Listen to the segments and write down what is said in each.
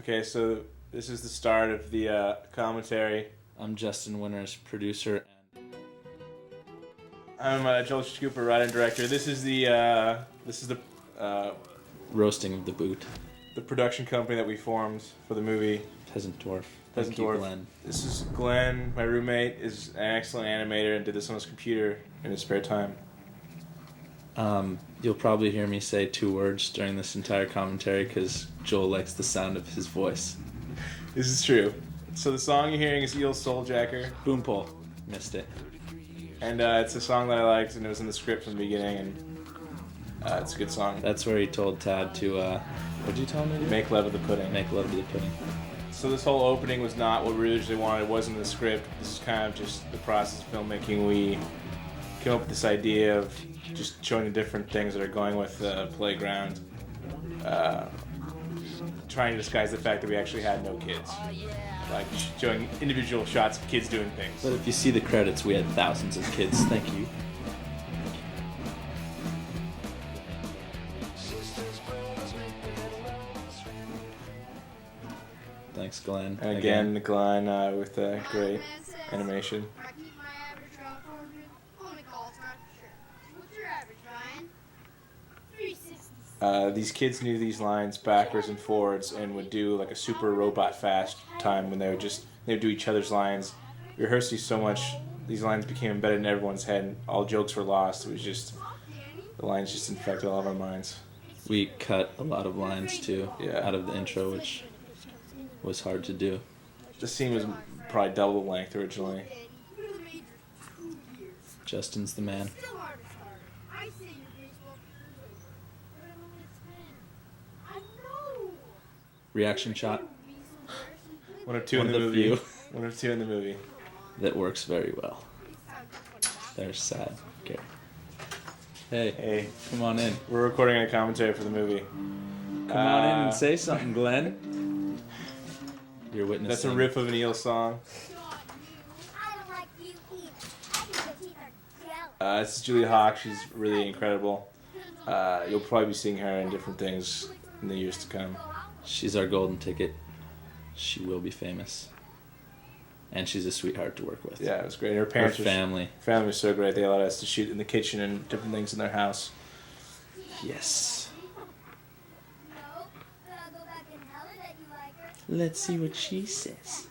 Okay, so this is the start of the commentary. I'm Justin Winters, producer, and I'm Joel Scooper, writer and director. This is the roasting of the boot. The production company that we formed for the movie Peasant Dwarf. Peasant Thank you, Dwarf. Glenn. This is Glenn, my roommate, is an excellent animator and did this on his computer in his spare time. You'll probably hear me say 2 words during this entire commentary because Joel likes the sound of his voice. This is true. So the song you're hearing is Eel Souljacker. Boom pole. Missed it. And it's a song that I liked, and it was in the script from the beginning, and it's a good song. That's where he told Tad to, what'd you tell him to do? Make love of the pudding. Make love to the pudding. So this whole opening was not what we originally wanted. It wasn't in the script. This is kind of just the process of filmmaking. We came up with this idea of just showing the different things that are going with the playground. Trying to disguise the fact that we actually had no kids. Like showing individual shots of kids doing things. But if you see the credits, we had thousands of kids. Thank you. Thanks, Glenn. And again, Glenn with great animation. These kids knew these lines backwards and forwards and would do like a super robot fast time when they would do each other's lines. We rehearsed these so much, these lines became embedded in everyone's head and all jokes were lost. It was just, the lines just infected all of our minds. We cut a lot of lines too out of the intro, which was hard to do. The scene was probably double the length originally. Justin's the man. Reaction shot. One of two in the movie. One of two in the movie. That works very well. There's sad. Okay. Hey, come on in. We're recording a commentary for the movie. Come on in and say something, Glenn. You're witnessing. That's a riff of an Eel song. This is Julie Hawk. She's really incredible. You'll probably be seeing her in different things in the years to come. She's our golden ticket. She will be famous. And she's a sweetheart to work with. Yeah, it was great. Her parents family was so great. They allowed us to shoot in the kitchen and different things in their house. Yes. Let's see what she says.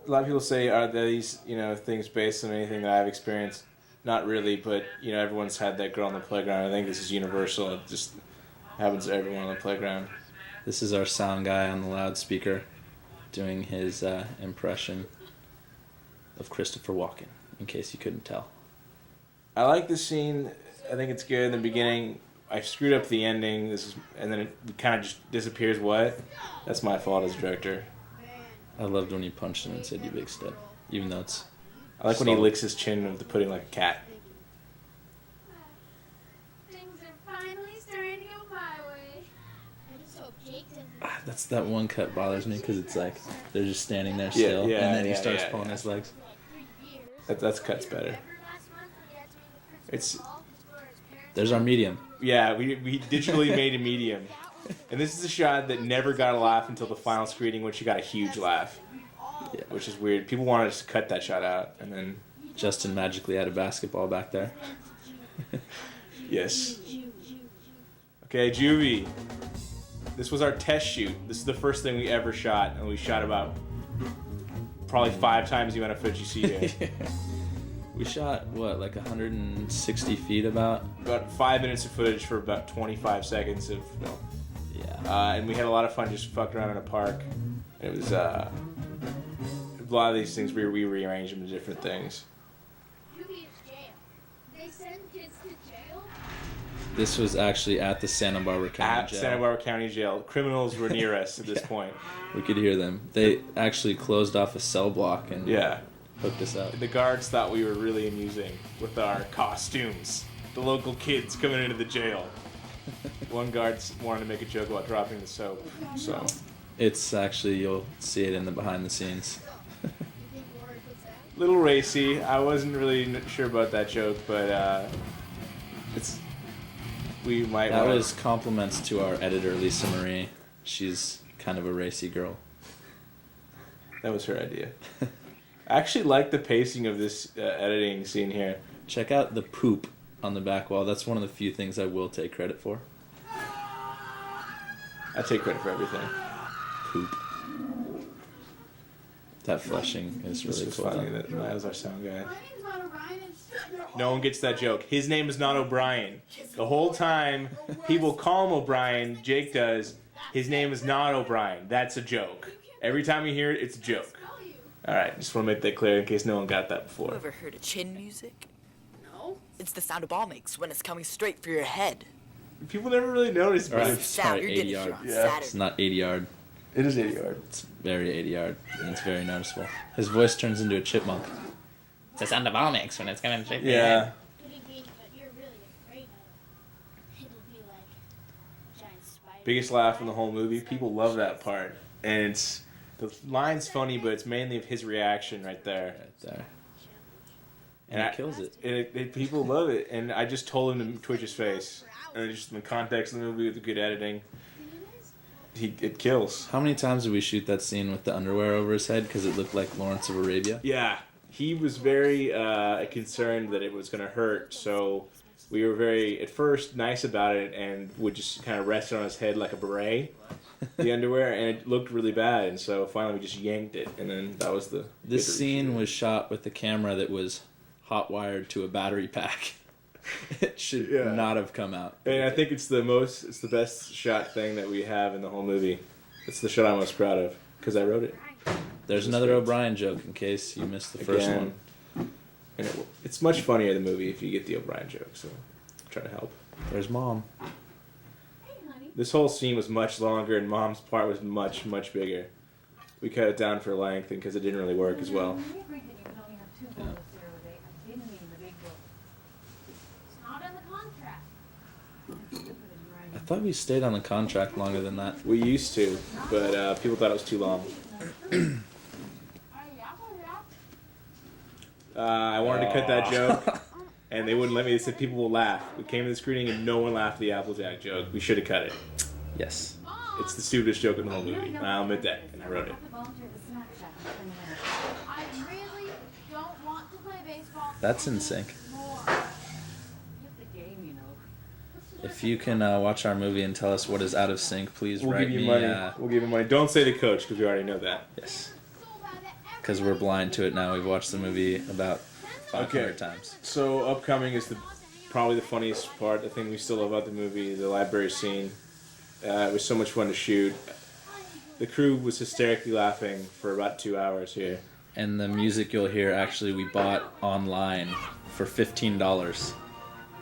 A lot of people say, are these, things based on anything that I've experienced? Not really, but, everyone's had that girl on the playground. I think this is universal. It just happens to everyone on the playground. This is our sound guy on the loudspeaker doing his impression of Christopher Walken, in case you couldn't tell. I like this scene. I think it's good in the beginning. I screwed up the ending, and then it kind of just disappears. What? That's my fault as director. I loved when he punched him and said, "You big stud," even though it's... I like when he licks his chin of the pudding like a cat. That's that one cut bothers me because it's like they're just standing there still, and then he starts pulling his legs. That's cut's better. There's our medium. Yeah, we digitally made a medium, and this is a shot that never got a laugh until the final screening, which you got a huge laugh. Yeah. Which is weird. People wanted us to cut that shot out, and then Justin magically had a basketball back there. Yes. Okay, Juvie. This was our test shoot. This is the first thing we ever shot, and we shot about probably 5 times the amount of footage you see here. We shot, like 160 feet about? About 5 minutes of footage for about 25 seconds of film. Yeah. And we had a lot of fun just fucking around in a park. It was, a lot of these things, we rearranged them to different things. This was actually at the Santa Barbara County Jail. Santa Barbara County Jail. Criminals were near us at this point. We could hear them. They actually closed off a cell block and hooked us up. The guards thought we were really amusing with our costumes. The local kids coming into the jail. One guard wanted to make a joke about dropping the soap. So it's actually, you'll see it in the behind the scenes. Little racy. I wasn't really sure about that joke, but we might. That was compliments to our editor Lisa Marie. She's kind of a racy girl. That was her idea. I actually like the pacing of this editing scene here. Check out the poop on the back wall. That's one of the few things I will take credit for. I take credit for everything. Poop. That fleshing is really This cool. was funny that was our sound guy. No one gets that joke. His name is not O'Brien. The whole time, people call him O'Brien. Jake does. His name is not O'Brien. That's a joke. Every time you hear it, it's a joke. All right, just want to make that clear in case no one got that before. You ever heard of chin music? No. It's the sound a ball makes when it's coming straight for your head. People never really notice, but Right. it's, Sound Sorry, you're 80 getting yard. on Yeah. Saturday. It's not 80 yard. it is 80 yard. It's very 80 yard, and it's very noticeable. His voice turns into a chipmunk. It's the sound a ball makes when it's coming straight for your Yeah. head. Biggest laugh in the whole movie. People love that part. And it's the line's funny, but it's mainly of his reaction right there. Right there. And And he kills it. People love it. And I just told him to twitch his face. And just in the context of the movie with the good editing, it kills. How many times did we shoot that scene with the underwear over his head because it looked like Lawrence of Arabia? Yeah. He was very concerned that it was going to hurt. So we were very, at first, nice about it and would just kind of rest it on his head like a beret, the underwear. And it looked really bad. And so finally we just yanked it. And then that was the... This scene was shot with a camera that was hot wired to a battery pack. It should not have come out. And I think it's the best shot thing that we have in the whole movie. It's the shot I'm most proud of because I wrote it. There's another O'Brien joke in case you missed the first Again. one. And it's much funnier the movie if you get the O'Brien joke. So I'm trying to help. There's Mom. This whole scene was much longer, and Mom's part was much bigger. We cut it down for length because it didn't really work as well. Yeah. I thought we stayed on the contract longer than that. We used to, but people thought it was too long. I wanted to cut that joke, and they wouldn't let me. They said people will laugh. We came to the screening, and no one laughed at the Applejack joke. We should have cut it. Yes. It's the stupidest joke in the whole movie. And I'll admit that, and I wrote it. That's in sync. If you can watch our movie and tell us what is out of sync, please We'll write give you me. money. We'll give you money. Don't say the coach, because we already know that. Yes. Because we're blind to it now. We've watched the movie about 500 Okay. times. So upcoming is probably the funniest part. The thing we still love about the movie, the library scene. It was so much fun to shoot. The crew was hysterically laughing for about 2 hours here. And the music you'll hear, actually, we bought online for $15.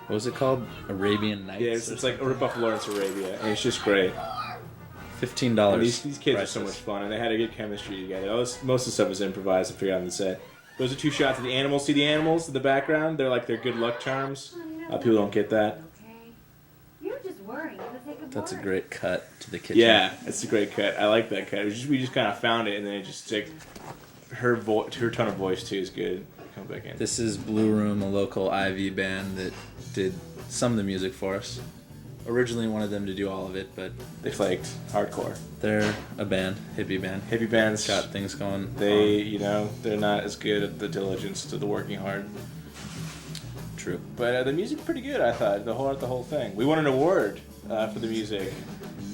What was it called? Arabian Nights? Yeah, it's like a rip-off of Lawrence Arabia, and it's just great. $15. And these kids are so priceless. much fun, and they had a good chemistry together. Most of the stuff was improvised and figured out on the set. Those are 2 shots of the animals. See the animals in the background? They're like their good luck charms. People don't get that. That's a great cut to the kitchen. Yeah, it's a great cut. I like that cut. We just kind of found it, and then it just like her tone of voice too is good. Come back in. This is Blue Room, a local Ivy band that did some of the music for us. Originally wanted them to do all of it, but They flaked hardcore. they're a band, hippie band. Hippie bands Got things going. they're not as good at the diligence to the working hard. True. But the music's pretty good. I thought the whole thing. We won an award for the music.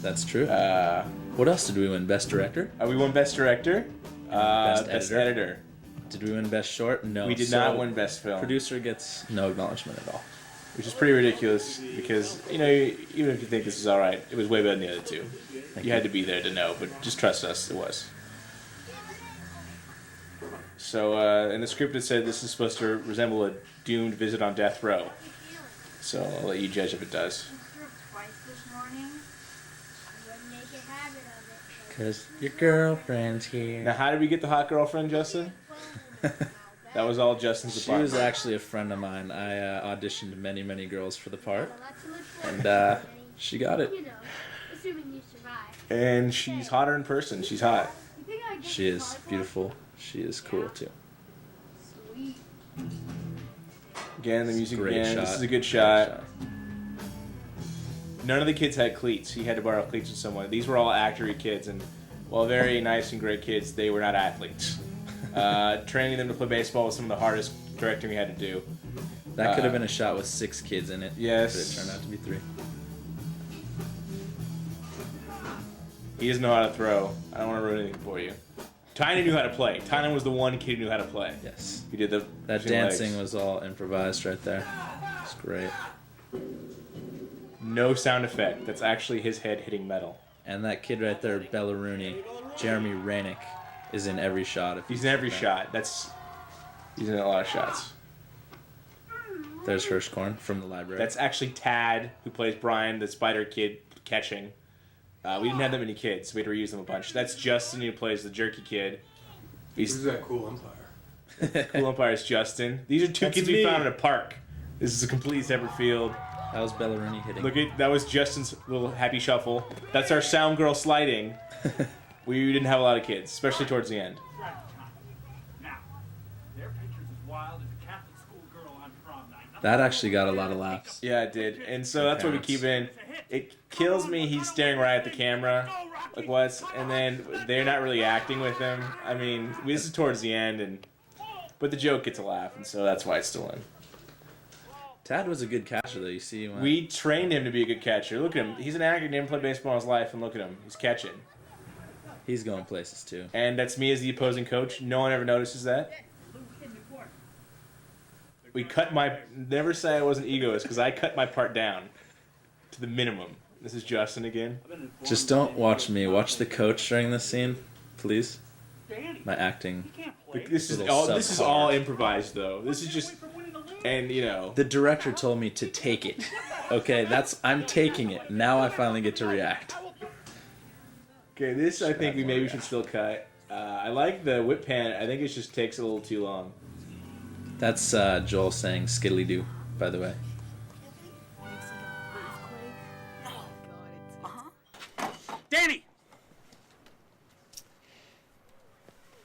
That's true. Uh, What else did we win? Best director? we won best director, best editor. editor. Did we win best short? No. We did So not win best film, Producer gets no acknowledgement at all. which is pretty ridiculous because even if you think this is all right, it was way better than the other 2. You had to be there to know, but just trust us, it was. So in the script it said this is supposed to resemble a doomed visit on death row. So I'll let you judge if it does. Because your girlfriend's here. Now, how did we get the hot girlfriend, Justin? That was all Justin's She department. was actually a friend of mine. I auditioned many girls for the part, and she got it. And she's hotter in person. She's hot. She is beautiful. She is cool too. Again, the music Great again. shot. This is a good Great shot. None of the kids had cleats. He had to borrow cleats from someone. These were all actory kids, and while very nice and great kids, they were not athletes. Training them to play baseball was some of the hardest directing we had to do. That could have been a shot with 6 kids in it. Yes. But it turned out to be 3. He doesn't know how to throw. I don't want to ruin anything for you. Tynan knew how to play. Tynan was the one kid who knew how to play. Yes. He did that dancing was all improvised right there. It's great. No sound effect. That's actually his head hitting metal. And that kid right there, Bellaruni, Jeremy Ranick, is in every shot. He's in every shot. He's in a lot of shots. There's Hirschkorn from the library. That's actually Tad, who plays Brian, the spider kid catching. We didn't have that many kids. We had to reuse them a bunch. That's Justin, who plays the jerky kid. Who's that cool umpire? Cool umpire is Justin. These are 2 kids we found in a park. This is a completely separate field. That was Bellaruni hitting. That was Justin's little happy shuffle. That's our sound girl sliding. We didn't have a lot of kids, especially towards the end. That actually got a lot of laughs. Yeah, it did. And so that's what we keep in. It kills me he's staring right at the camera. Like, what? And then they're not really acting with him. I mean, this is towards the end, but the joke gets a laugh, and so that's why it's still in. Tad was a good catcher, though. You see, we trained him to be a good catcher. Look at him. He's an actor. He didn't play baseball in his life, and look at him. He's catching. He's going places, too. And that's me as the opposing coach. No one ever notices that. We cut never say I wasn't egoist, because I cut my part down to the minimum. This is Justin again. Just don't watch me. Watch the coach during this scene, please. My acting. This is all improvised, though. This is just, and the director told me to take it. Okay, I'm taking it. Now I finally get to react. Okay, this I think we maybe should still cut. I like the whip pan. I think it just takes a little too long. That's Joel saying skiddly-doo, by the way. Danny!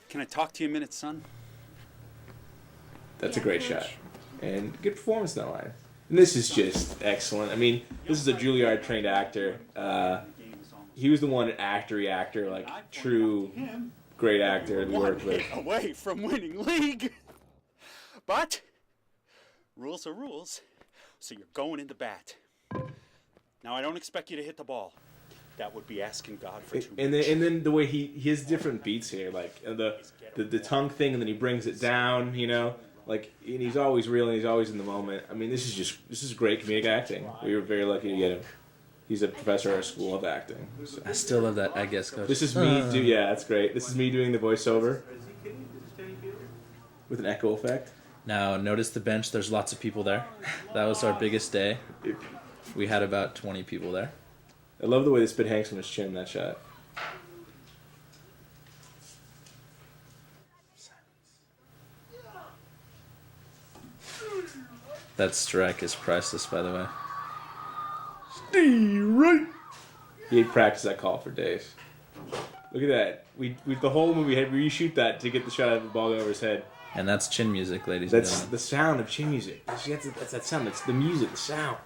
Can I talk to you a minute, son? That's a great shot. And good performance in that line. And this is just excellent. I mean, this is a Juilliard-trained actor. He was the one actor, like true great actor we worked with. Away from winning league! But rules are rules, so you're going into bat. Now, I don't expect you to hit the ball. That would be asking God for too much. And then the way he has different beats here, like the tongue thing, and then he brings it down, like, and he's always real and he's always in the moment. I mean, this is great comedic acting. We were very lucky to get him. He's a professor at our school of acting. So. I still love that, I guess, Coach. This is me yeah, that's great. This is me doing the voiceover with an echo effect. Now, notice the bench. There's lots of people there. That was our biggest day. We had about 20 people there. I love the way the spit hangs from his chin in that shot. That strike is priceless, by the way. Stay right. He had practiced that call for days. Look at that. We the whole movie had reshoot that to get the shot of the ball over his head. And that's chin music, ladies and gentlemen. That's the sound of chin music. That's that sound. That's the music, the sound.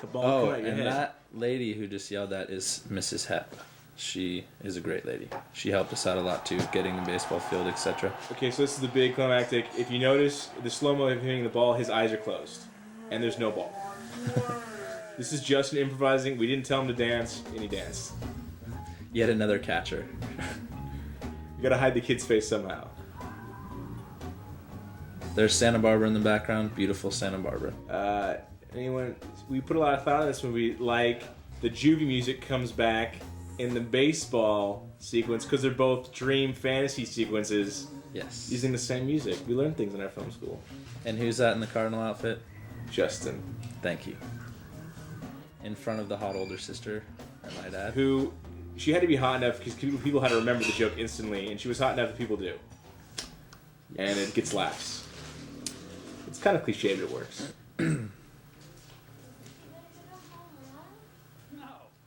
The ball oh, coming out your and head. that lady who just yelled at is Mrs. Hepp. She is a great lady. She helped us out a lot too, getting the baseball field, etc. Okay, so this is the big climactic. If you notice the slow-mo of him hitting the ball, his eyes are closed. And there's no ball. This is Justin improvising. We didn't tell him to dance, and he danced. Yet another catcher. You gotta hide the kid's face somehow. There's Santa Barbara in the background. Beautiful Santa Barbara. We put a lot of thought in this movie. Like, the juvie music comes back in the baseball sequence because they're both dream fantasy sequences. Yes. Using the same music. We learned things in our film school. And who's that in the Cardinal outfit? Justin. Thank you. In front of the hot older sister, I might add. Who, she had to be hot enough because people had to remember the joke instantly, and she was hot enough that people do. And it gets laughs. It's kind of cliche, but it works.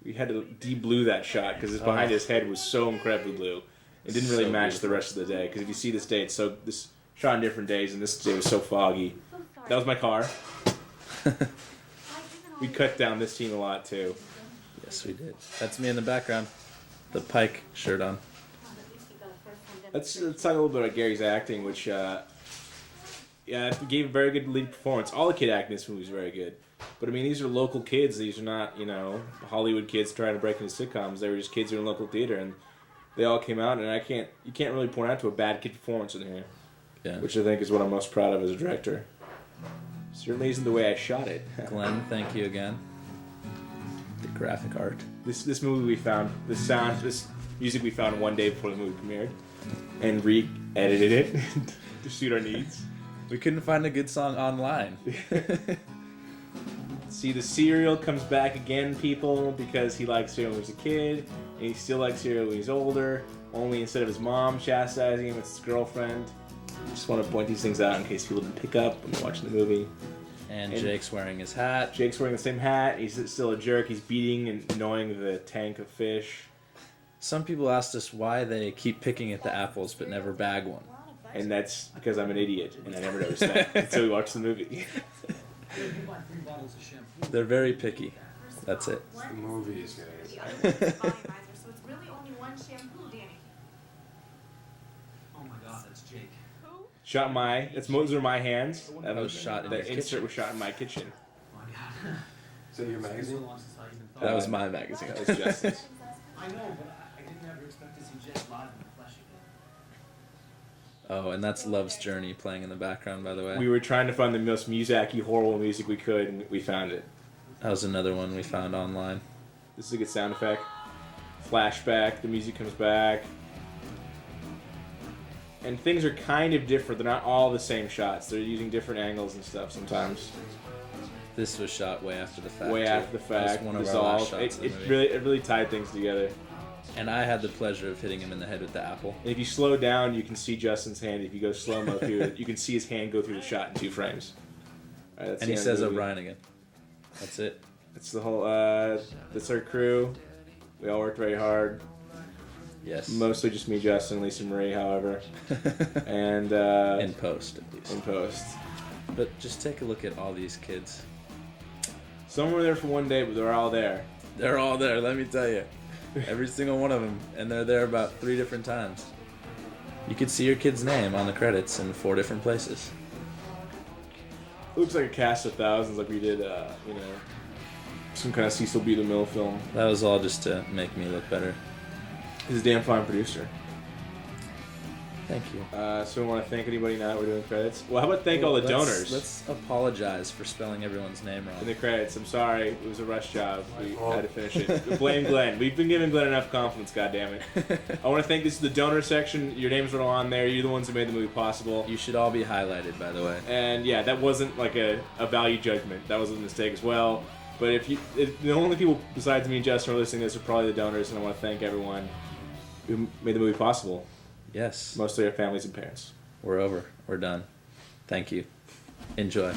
We had to de-blue that shot because behind his head was so incredibly blue. It didn't really match beautiful. The rest of the day. Because if you see this day, this shot on different days, and this day was so foggy. That was my car. We cut down this team a lot too. Yes, we did. That's me in the background. The Pike shirt on. Let's talk a little bit about Gary's acting, which gave a very good lead performance. All the kid acting in this movie is very good. But I mean, these are local kids. These are not, Hollywood kids trying to break into sitcoms. They were just kids doing local theater, and they all came out. And you can't really point out to a bad kid performance in here. Yeah. Which I think is what I'm most proud of as a director. Certainly isn't the way I shot it. Glenn, thank you again. The graphic art. This movie we found, this music we found one day before the movie premiered, and re-edited it to suit our needs. We couldn't find a good song online. See, the cereal comes back again, people, because he liked cereal when he was a kid, and he still likes cereal when he's older, only instead of his mom chastising him, it's his girlfriend. Just want to point these things out in case people didn't pick up when watching the movie. And Jake's wearing his hat. Jake's wearing the same hat. He's still a jerk. He's beating and annoying the tank of fish. Some people asked us why they keep picking at the apples but never bag one. And that's because I'm an idiot, and I never noticed that until we watched the movie. They're very picky. That's it. It's the movies, guys. So it's really only one shampoo, Danny. Oh my God, that's Jake. Those are my hands. That was shot in your The insert kitchen. was shot in my kitchen. Oh my God. Is that your magazine? That was my magazine. That was Justin's. I know, but I didn't ever expect to see Jake live in the flesh again. Oh, and that's Love's Journey playing in the background, by the way. We were trying to find the most Muzak-y, horrible music we could, and we found it. That was another one we found online. This is a good sound effect. Flashback, the music comes back. And things are kind of different. They're not all the same shots. They're using different angles and stuff sometimes. This was shot way after the fact. Way too. after the That was fact. one of our last Resolved. shots of the It movie. really tied things together. And I had the pleasure of hitting him in the head with the apple. And if you slow down, you can see Justin's hand. If you go slow-mo through it, you can see his hand go through the shot in 2 frames. All right, that's And the he end says of the movie. O'Brien again. That's it. That's the whole, that's our crew. We all worked very hard. Yes. Mostly just me, Justin, Lisa Marie, however. And, In post, at least. in post. But just take a look at all these kids. Some were there for one day, but they're all there. They're all there, let me tell you. Every single one of them. And they're there about 3 different times. You could see your kid's name on the credits in 4 different places. It looks like a cast of thousands, like we did, some kind of Cecil B. DeMille film. That was all just to make me look better. He's a damn fine producer. Thank you. So we want to thank anybody now that we're doing credits. Well, how about thank all the donors Let's apologize for spelling everyone's name in wrong. the credits. I'm sorry, it was a rush job. We had to finish it. Blame Glenn. We've been giving Glenn enough compliments, goddammit. I want to thank, this is the donor section. Your names are all on there. You're the ones who made the movie possible. You should all be highlighted, by the way. And yeah, that wasn't like a value judgment. That was a mistake as well. But if the only people besides me and Justin are listening to this are probably the donors, and I want to thank everyone who made the movie possible. Yes. Mostly our families and parents. We're over. We're done. Thank you. Enjoy.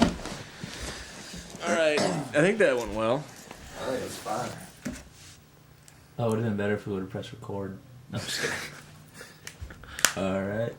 All right. I think that went well. Alright, it's fine. Oh, it would have been better if we would have pressed record. No, I'm just kidding. All right.